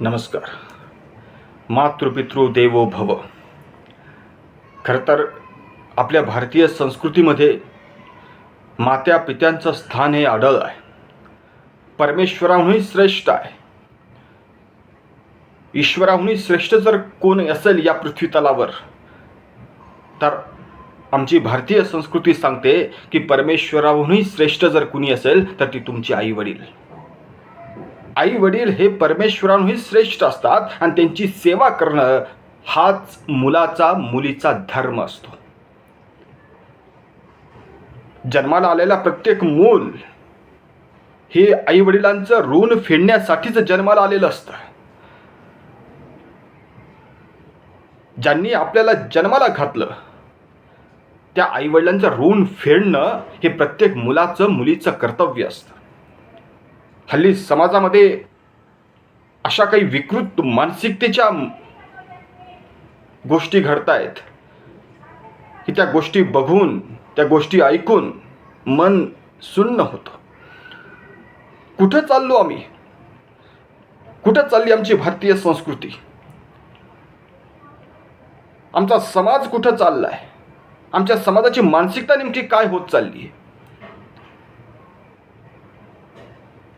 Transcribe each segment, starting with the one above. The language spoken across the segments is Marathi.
नमस्कार. मातृपितृ देवो भव. खरं तर आपल्या भारतीय संस्कृतीमध्ये मात्या पित्यांचं स्थान हे अढळ आहे. परमेश्वराहूनही श्रेष्ठ आहे. ईश्वराहूनही श्रेष्ठ जर कोण असेल या पृथ्वी तलावर, तर आमची भारतीय संस्कृती सांगते की परमेश्वराहूनही श्रेष्ठ जर कुणी असेल तर ती तुमची आई वडील. आई वडील हे परमेश्वराहूनही श्रेष्ठ असतात आणि त्यांची सेवा करणं हाच मुलीचा धर्म असतो. जन्माला आलेला प्रत्येक मूल हे आई वडिलांचं ऋण फेडण्यासाठीच जन्माला आलेलं असतं. ज्यांनी आपल्याला जन्माला घातलं त्या आई वडिलांचं ऋण फेडणं हे प्रत्येक मुलीचं कर्तव्य असतं. हल्ली समाजामध्ये अशा काही विकृत मानसिकतेच्या गोष्टी घडतायत की त्या गोष्टी बघून, त्या गोष्टी ऐकून मन सुन्न होतं. कुठं चाललो आम्ही? कुठं चालली आमची भारतीय संस्कृती? आमचा समाज कुठं चाललाय? आमच्या समाजाची मानसिकता नेमकी काय होत चालली आहे?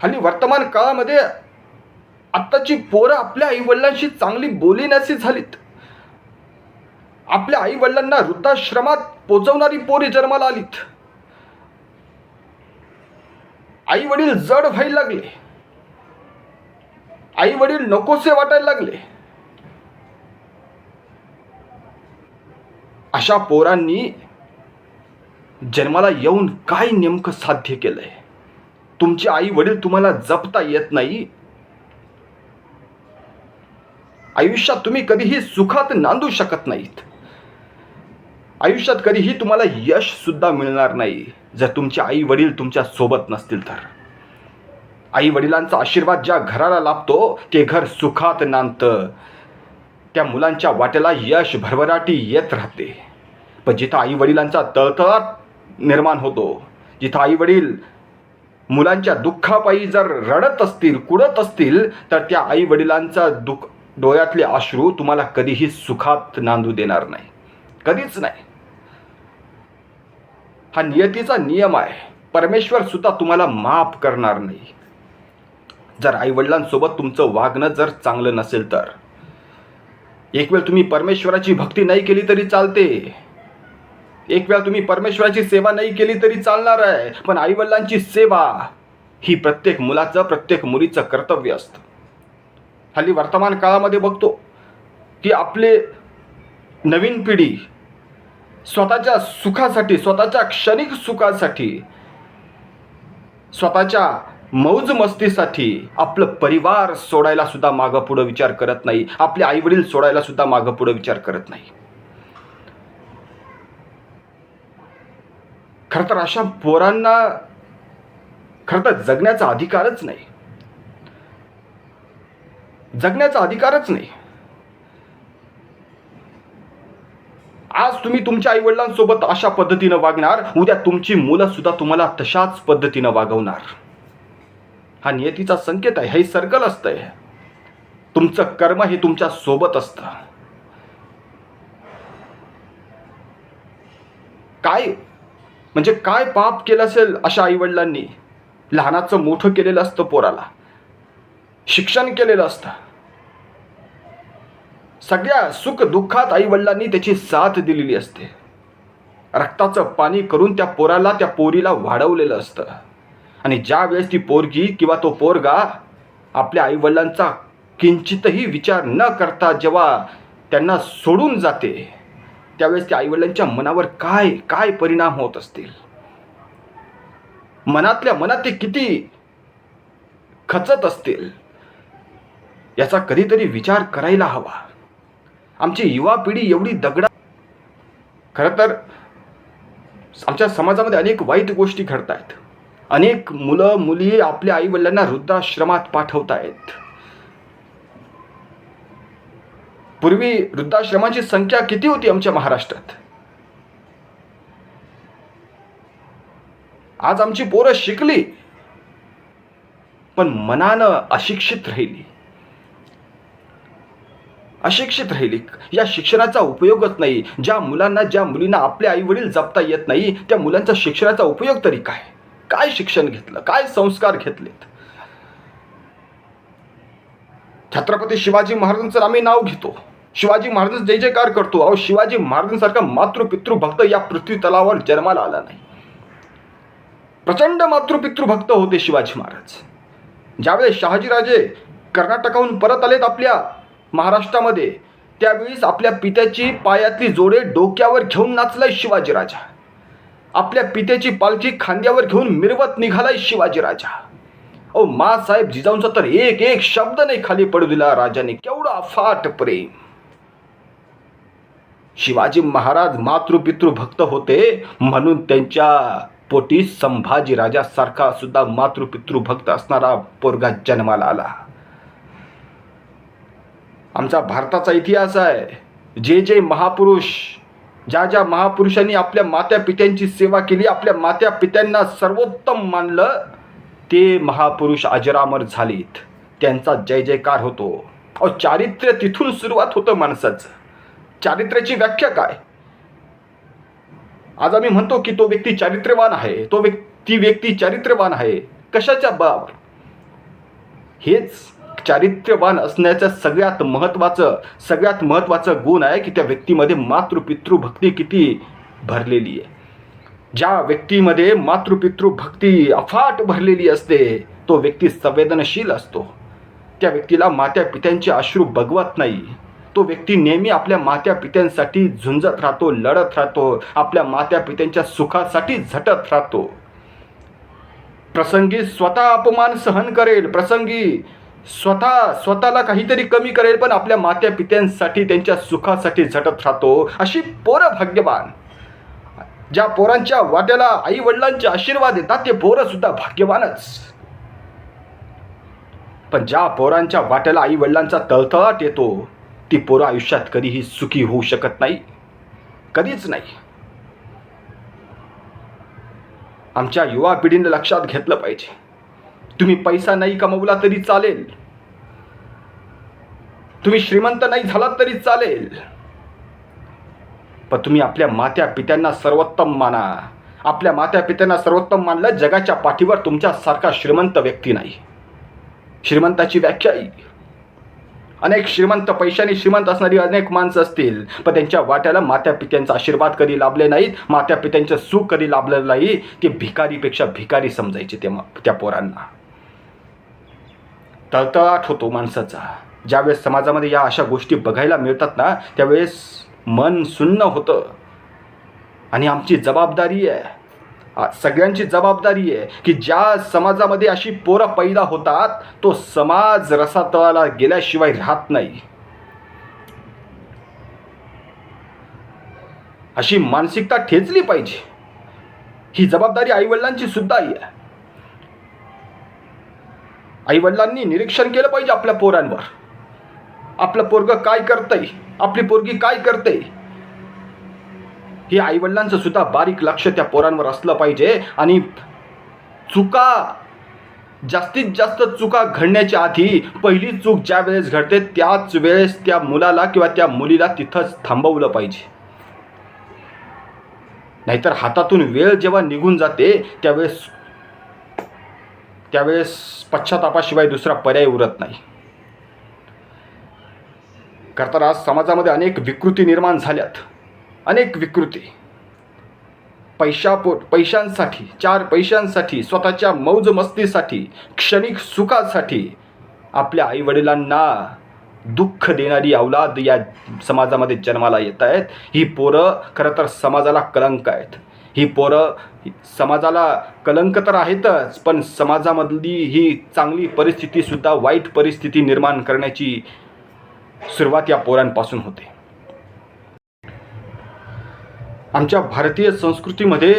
हल्ली वर्तमान काळामध्ये आत्ताची पोरं आपल्या आईवडिलांशी चांगली बोलेनाशी झालीत. आपल्या आईवडिलांना वृद्धाश्रमात पोचवणारी पोरे जन्माला आलीत. आई वडील जड व्हायला लागले. आई वडील नकोसे वाटायला लागले. अशा पोरांनी जन्माला येऊन काय नेमकं साध्य केलंय? तुमचे आई वडील तुम्हाला जपता येत नाही. आयुष्यात तुम्ही कधीही सुखात नांदू शकत नाहीत. आयुष्यात कधीही तुम्हाला यश सुद्धा मिळणार नाही जर तुमचे आई वडील तुमच्या सोबत नसतील तर. आई वडिलांचा आशीर्वाद ज्या घराला लाभतो ते घर सुखात नांदतं. त्या मुलांच्या वाट्याला यश भरभराटी येत राहते. पण जिथं आई वडिलांचा तळतळाट निर्माण होतो, जिथं आई वडील मुलांच्या दुःखापायी जर रडत असतील, कुडत असतील, तर त्या आई वडिलांचा डोळ्यातले अश्रू तुम्हाला कधीही सुखात नांदू देणार नाही. कधीच नाही. हा नियतीचा नियम आहे. परमेश्वर सुद्धा तुम्हाला माफ करणार नाही जर आई वडिलांसोबत तुमचं वागणं जर चांगलं नसेल तर. एक वेळ तुम्ही परमेश्वराची भक्ती नाही केली तरी चालते. एक वेळ तुम्ही परमेश्वराची सेवा नाही केली तरी चालणार आहे. पण आई वडिलांची सेवा ही प्रत्येक मुलाचं, प्रत्येक मुलीचं कर्तव्य असतं. हल्ली वर्तमान काळामध्ये बघतो की आपले नवीन पिढी स्वतःच्या सुखासाठी, स्वतःच्या क्षणिक सुखासाठी, स्वतःच्या मौज मस्तीसाठी आपलं परिवार सोडायला सुद्धा मागं पुढं विचार करत नाही. आपले आई वडील सोडायला सुद्धा मागं पुढं विचार करत नाही. खरं तर अशा पोरांना खरं तर जगण्याचा अधिकारच नाही. जगण्याचा अधिकारच नाही. आज तुम्ही तुमच्या आई वडिलांसोबत अशा पद्धतीनं वागणार, उद्या तुमची मुलं सुद्धा तुम्हाला तशाच पद्धतीनं वागवणार. हा नियतीचा संकेत आहे. हे सर्कल असतंय. तुमचं कर्म हे तुमच्या सोबत असतं. काय पाप केलं असेल अशा आई वडिलांनी? लहानाचं मोठं केलेलं असतं, पोराला शिक्षण केलेलं असतं. सगळ्या सुख दुःखात आई वडिलांनी त्याची साथ दिलेली असते. रक्ताचं पाणी करून त्या पोराला, त्या पोरीला वाढवलेलं असतं. आणि ज्या वेळेस ती पोरगी किंवा तो पोरगा आपल्या आई वडिलांचा किंचितही विचार न करता जेव्हा त्यांना सोडून जाते, त्यावेळेस त्या आई वडिलांच्या मनावर काय परिणाम होत असतील? मनातल्या मनात ते किती खचत असतील याचा कधीतरी विचार करायला हवा. आमची युवा पिढी एवढी दगडा. खरं तर आमच्या समाजामध्ये अनेक वाईट गोष्टी घडत आहेत. अनेक मुलं मुली आपल्या आई वडिलांना वृद्धाश्रमात पाठवतायत. पूर्वी वृद्धाश्रमाची संख्या किती होती आमच्या महाराष्ट्रात? आज आमची पोरं शिकली पण मनानं अशिक्षित राहिली. अशिक्षित राहिली. या शिक्षणाचा उपयोगच नाही. ज्या मुलांना ज्या मुलींना आपले आई वडील जपता येत नाही त्या मुलांचा शिक्षणाचा उपयोग तरी काय? काय शिक्षण घेतलं? काय संस्कार घेतलेत? छत्रपती शिवाजी महाराजांचं आम्ही नाव घेतो, शिवाजी महाराजांचा जय जयकार करतो. अहो, शिवाजी महाराजांसारखा मातृपितृ भक्त या पृथ्वी तलावावर जन्माला आला नाही. प्रचंड मातृपितृ भक्त होते शिवाजी महाराज. ज्यावेळेस शहाजीराजे कर्नाटकाहून परत आलेत आपल्या महाराष्ट्रामध्ये, त्यावेळेस आपल्या पित्याची पायातली जोडे डोक्यावर घेऊन नाचलाय शिवाजीराजा. आपल्या पित्याची पालखी खांद्यावर घेऊन मिरवत निघालाय शिवाजीराजा. अहो, माँसाहेब जिजाऊंचा तर एक एक शब्द नाही खाली पडू दिला राजाने. केवढं अफाट प्रेम. शिवाजी महाराज मातृपितृ भक्त होते म्हणून त्यांच्या पोटी संभाजी राजासारखा सुद्धा मातृपितृ भक्त असणारा पोरगा जन्माला आला. आमचा भारताचा इतिहास आहे. जे जे महापुरुष, ज्या ज्या महापुरुषांनी आपल्या मात्या पित्यांची सेवा केली, आपल्या मात्या पित्यांना सर्वोत्तम मानलं, ते महापुरुष अजरामर झालीत. त्यांचा जय जयकार होतो. अहो, चारित्र्य तिथून सुरुवात होतं माणसाचं. चारित्र्याची व्याख्या काय? आज आम्ही म्हणतो की तो व्यक्ती चारित्र्यवान आहे, ती व्यक्ती चारित्र्यवान आहे. कशाच्या बाब? हेच चारित्र्यवान असण्याचं सगळ्यात महत्त्वाचं गुण आहे की त्या व्यक्तीमध्ये मातृपितृ भक्ती किती भरलेली आहे. ज्या व्यक्तीमध्ये मातृपितृ भक्ती अफाट भरलेली असते तो व्यक्ती संवेदनशील असतो. त्या व्यक्तीला मात्या पित्यांचे अश्रू बघवत नाही. तो व्यक्ती नेहमी आपल्या मात्या पित्यांसाठी झुंजत राहतो, लढत राहतो, आपल्या मात्या पित्यांच्या सुखासाठी झटत राहतो. प्रसंगी स्वतः अपमान सहन करेल, प्रसंगी स्वतःला काहीतरी कमी करेल, पण आपल्या मात्या पित्यांसाठी त्यांच्या सुखासाठी झटत राहतो. अशी पोरं भाग्यवान. ज्या पोरांच्या वाट्याला आई वडिलांचे आशीर्वाद येतात ते पोरं सुद्धा भाग्यवानच. पण ज्या पोरांच्या वाट्याला आई वडिलांचा तळतळाट येतो ती पोरं आयुष्यात कधीही सुखी होऊ शकत नाही, कधीच नाही. आमच्या युवा पिढीने लक्षात घेतलं पाहिजे. तुम्ही पैसा नाही कमवला तरी चालेल, तुम्ही श्रीमंत नाही झालात तरी चालेल, पण तुम्ही आपल्या मात्या पित्यांना सर्वोत्तम माना. आपल्या मात्या पित्यांना सर्वोत्तम मानलं, जगाच्या पाठीवर तुमच्यासारखा श्रीमंत व्यक्ती नाही. श्रीमंताची व्याख्या अनेक श्रीमंत, पैशाने श्रीमंत असणारी अनेक माणसं असतील, पण त्यांच्या वाट्याला मात्या पित्यांचा आशीर्वाद कधी लाभले नाहीत, मात्या पित्यांचं सुख कधी लाभलं नाही. ते भिकारीपेक्षा भिकारी समजायचे त्या पोरांना. तळतळाट होतो माणसाचा. ज्यावेळेस समाजामध्ये या अशा गोष्टी बघायला मिळतात ना, त्यावेळेस मन सुन्न होतं. आणि आमची जबाबदारी आहे, सगळ्यांची जबाबदारी आहे की ज्या समाजामध्ये अशी पोरं पैदा होतात तो समाज रसातळाला गेल्याशिवाय राहत नाही. अशी मानसिकता ठेचली पाहिजे. ही जबाबदारी आईवडिलांची सुद्धा आहे. आईवडिलांनी निरीक्षण केलं पाहिजे आपल्या पोरांवर. आपलं पोरगं काय करतंय, आपली पोरगी काय करते, हे आईवडिलांचं सुद्धा बारीक लक्ष त्या पोरांवर असलं पाहिजे. आणि जास्तीत जास्त चुका घडण्याच्या आधी पहिली चूक ज्या वेळेस घडते त्याच वेळेस त्या मुलाला किंवा त्या मुलीला तिथंच थांबवलं पाहिजे. नाहीतर हातातून वेळ जेव्हा निघून जाते त्यावेळेस पश्चातापाशिवाय दुसरा पर्याय उरत नाही. खरं तर आज समाजामध्ये अनेक विकृती निर्माण झाल्यात. अनेक विकृती पैशांसाठी, चार पैशांसाठी, स्वतःच्या मौज मस्तीसाठी, क्षणिक सुखासाठी आपल्या आईवडिलांना दुःख देणारी अवलाद या समाजामध्ये जन्माला येत आहेत. ही पोरं खरं तर समाजाला कलंक आहेत. ही पोरं समाजाला कलंक तर आहेतच, पण समाजामधली ही चांगली परिस्थितीसुद्धा वाईट परिस्थिती निर्माण करण्याची सुरुवात या पोरांपासून होते. आमच्या भारतीय संस्कृतीमध्ये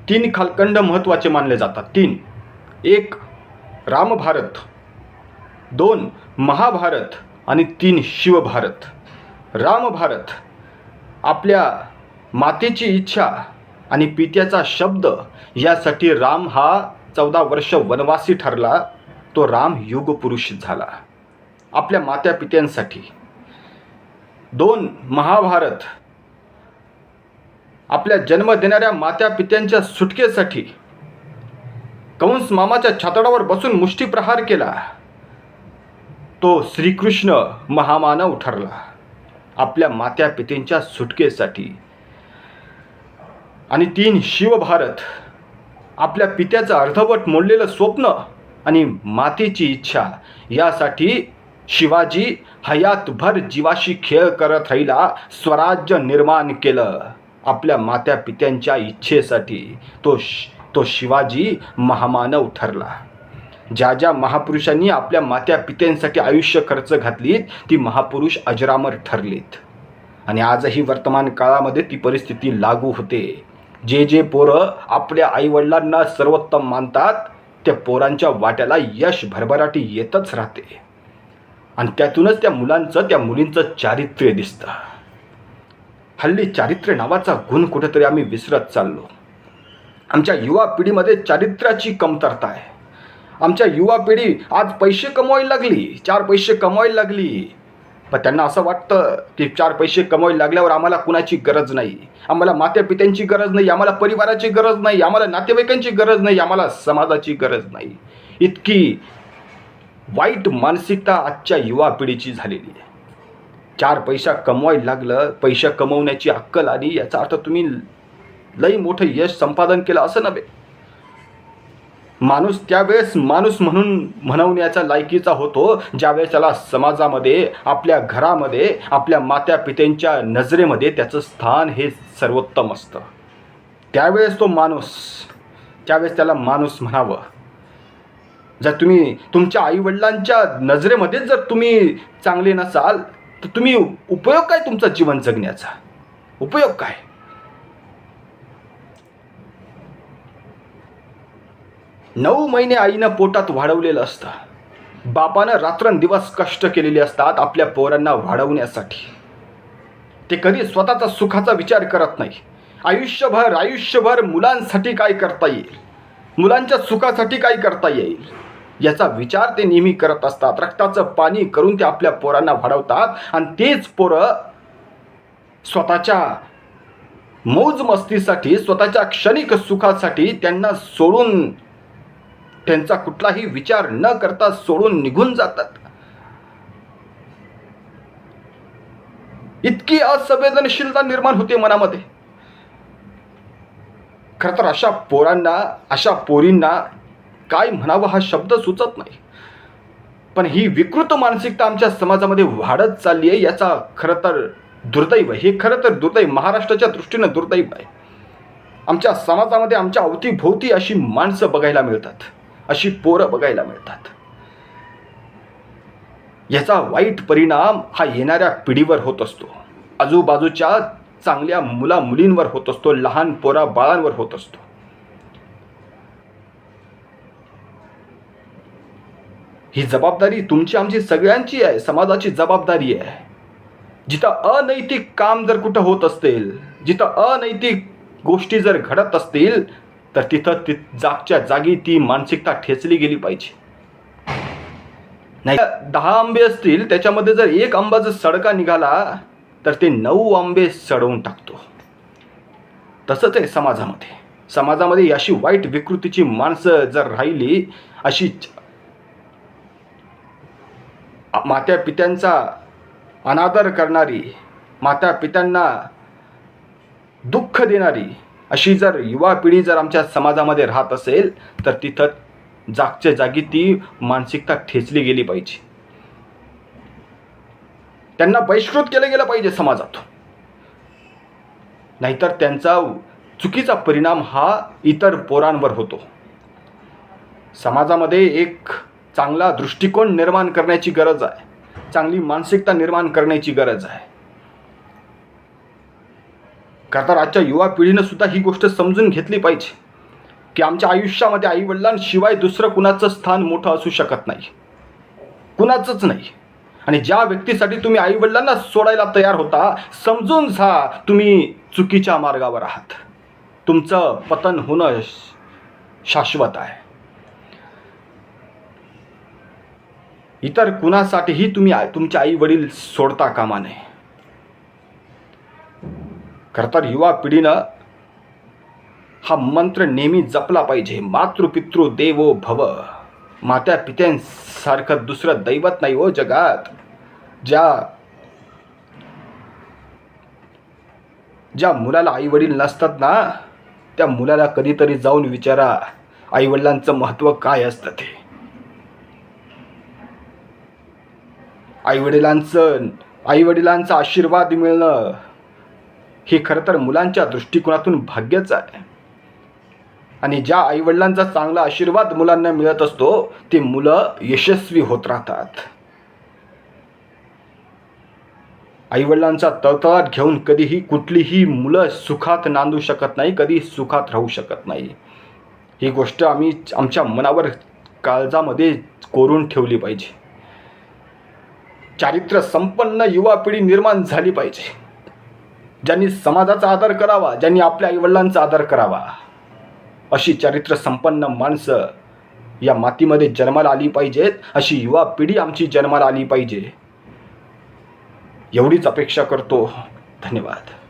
3 कालखंड महत्त्वाचे मानले जातात. 3. 1 रामभारत, 2 महाभारत आणि 3 शिवभारत. रामभारत आपल्या मातेची इच्छा आणि पित्याचा शब्द यासाठी राम हा 14 वर्ष वनवासी ठरला. तो राम युगपुरुष झाला आपल्या मात्या पित्यांसाठी. 2 महाभारत, आपल्या जन्म देणाऱ्या मात्या पित्यांच्या सुटकेसाठी कंस मामाच्या छातडावर बसून मुष्टीप्रहार केला, तो श्रीकृष्ण महामानव ठरला आपल्या मात्या पित्यांच्या सुटकेसाठी. आणि 3 शिवभारत, आपल्या पित्याचं अर्धवट मोडलेलं स्वप्न आणि मातेची इच्छा यासाठी शिवाजी हयातभर जीवाशी खेळ करत राहिला, स्वराज्य निर्माण केलं आपल्या मात्या पित्यांच्या इच्छेसाठी. तो शिवाजी महामानव ठरला. ज्या ज्या महापुरुषांनी आपल्या मात्या पित्यांसाठी आयुष्य खर्च घातलीत ती महापुरुष अजरामर ठरलीत. आणि आजही वर्तमान काळामध्ये ती परिस्थिती लागू होते. जे पोरं आपल्या आईवडिलांना सर्वोत्तम मानतात त्या पोरांच्या वाट्याला यश भरभराटी येतच राहते. आणि त्यातूनच त्या मुलांचं त्या मुलींचं चारित्र्य दिसतं. हल्ली चारित्र्य नावाचा गुण कुठेतरी आम्ही विसरत चाललो. आमच्या युवा पिढीमध्ये चारित्र्याची कमतरता आहे. आमच्या युवा पिढी आज पैसे कमवायला लागली, 4 पैसे कमवायला लागली, पण त्यांना असं वाटतं की 4 पैसे कमवायला लागल्यावर आम्हाला कुणाची गरज नाही, आम्हाला मात्या पित्यांची गरज नाही, आम्हाला परिवाराची गरज नाही, आम्हाला नातेवाईकांची गरज नाही, आम्हाला समाजाची गरज नाही. इतकी वाईट मानसिकता आजच्या युवा पिढीची झालेली आहे. 4 पैसा कमवायला लागलं, पैसा कमवण्याची अक्कल आली याचा अर्थ तुम्ही लई मोठं यश संपादन केलं असं नव्हे. माणूस त्यावेळेस माणूस म्हणून म्हणवण्याच्या लायकीचा होतो ज्यावेळेस त्याला समाजामध्ये, आपल्या घरामध्ये, आपल्या मात्या पित्यांच्या नजरेमध्ये त्याचं स्थान हे सर्वोत्तम असतं. त्यावेळेस तो माणूस, त्यावेळेस त्याला माणूस म्हणावं. जर तुम्ही तुमच्या आईवडिलांच्या नजरेमध्ये जर तुम्ही चांगले नसाल तर तुम्ही उपयोग काय तुमचं जीवन जगण्याचा? उपयोग काय? नऊ महिने आईनं पोटात वाढवलेलं असतं. बापानं रात्रंदिवस कष्ट केलेले असतात आपल्या पोरांना वाढवण्यासाठी. ते कधी स्वतःचा सुखाचा विचार करत नाही. आयुष्यभर मुलांसाठी काय करता येईल, मुलांच्या सुखासाठी काय करता येईल याचा विचार ते नेहमी करत असतात. रक्ताचं पाणी करून ते आपल्या पोरांना वाढवतात. आणि तेच पोरं स्वतःच्या मौज मस्तीसाठी, स्वतःच्या क्षणिक सुखासाठी त्यांना सोडून, त्यांचा कुठलाही विचार न करता सोडून निघून जातात. इतकी असंवेदनशीलता निर्माण होते मनामध्ये. खरं तर अशा पोरांना, अशा पोरींना काय म्हणावं हा शब्द सुचत नाही. पण ही विकृत मानसिकता आमच्या समाजामध्ये वाढत चालली आहे याचा खरं तर दुर्दैव, हे खरं तर दुर्दैव, महाराष्ट्राच्या दृष्टीनं दुर्दैव आहे. आमच्या समाजामध्ये आमच्या अवतीभोवती अशी माणसं बघायला मिळतात, अशी पोरं बघायला मिळतात. याचा वाईट परिणाम हा येणाऱ्या पिढीवर होत असतो, आजूबाजूच्या चांगल्या मुला मुलींवर होत असतो, लहान पोरा बाळांवर होत असतो. ही जबाबदारी तुमची आमची सगळ्यांची आहे, समाजाची जबाबदारी आहे. जिथं अनैतिक काम जर कुठं होत असतील, जिथं अनैतिक गोष्टी जर घडत असतील तर तिथं जागच्या जागी ती मानसिकता ठेचली गेली पाहिजे. नाही 10 आंबे असतील त्याच्यामध्ये जर 1 आंबा जर सडका निघाला तर ते 9 आंबे सडवून टाकतो. तसंच आहे समाजामध्ये अशी वाईट विकृतीची माणसं जर राहिली, अशी मात्या पित्यांचा अनादर करणारी, मात्या पित्यांना दुःख देणारी अशी जर युवा पिढी जर आमच्या समाजामध्ये राहत असेल तर तिथं जागच्या जागी ती मानसिकता ठेचली गेली पाहिजे. त्यांना बहिष्कृत केलं गेलं पाहिजे समाजात. नाहीतर त्यांचा चुकीचा परिणाम हा इतर पोरांवर होतो. समाजामध्ये एक चांगला दृष्टिकोन निर्माण करण्याची गरज आहे, चांगली मानसिकता निर्माण करण्याची गरज आहे. खरं तर आजच्या युवा पिढीनं सुद्धा ही गोष्ट समजून घेतली पाहिजे की आमच्या आयुष्यामध्ये आईवडिलांशिवाय दुसरं कुणाचं स्थान मोठं असू शकत नाही, कुणाचंच नाही. आणि ज्या व्यक्तीसाठी तुम्ही आईवडिलांना सोडायला तयार होता, समजून जा तुम्ही चुकीच्या मार्गावर आहात. तुमचं पतन होणं शाश्वत आहे. इतर कुणासाठीही तुम्ही तुमचे आई वडील सोडता कामा नये. खरं तर युवा पिढीनं हा मंत्र नेहमी जपला पाहिजे. मातृपितृ देवो भव. मात्या पित्यांसारखं दुसरं दैवत नाही हो जगात. ज्या मुलाला आई वडील नसतात ना, त्या मुलाला कधीतरी जाऊन विचारा आई वडिलांचं महत्त्व काय असतं ते. आई वडिलांचा आशीर्वाद मिळणं हे खरं तर मुलांच्या दृष्टिकोनातून भाग्यच आहे. आणि ज्या आई वडिलांचा चांगला आशीर्वाद मुलांना मिळत असतो ते मुलं यशस्वी होत राहतात. आईवडिलांचा तळतळाट घेऊन कधीही कुठलीही मुलं सुखात नांदू शकत नाही, कधी सुखात राहू शकत नाही. ही गोष्ट आम्ही आमच्या मनावर काळजामध्ये कोरून ठेवली पाहिजे. चारित्र्य संपन्न युवा पिढी निर्माण झाली पाहिजे, ज्यांनी समाजाचा आदर करावा, ज्यांनी आपल्या आईवडिलांचा आदर करावा. अशी चारित्र्य संपन्न माणसं या मातीमध्ये जन्माला आली पाहिजेत. अशी युवा पिढी आमची जन्माला आली पाहिजे, एवढीच अपेक्षा करतो. धन्यवाद.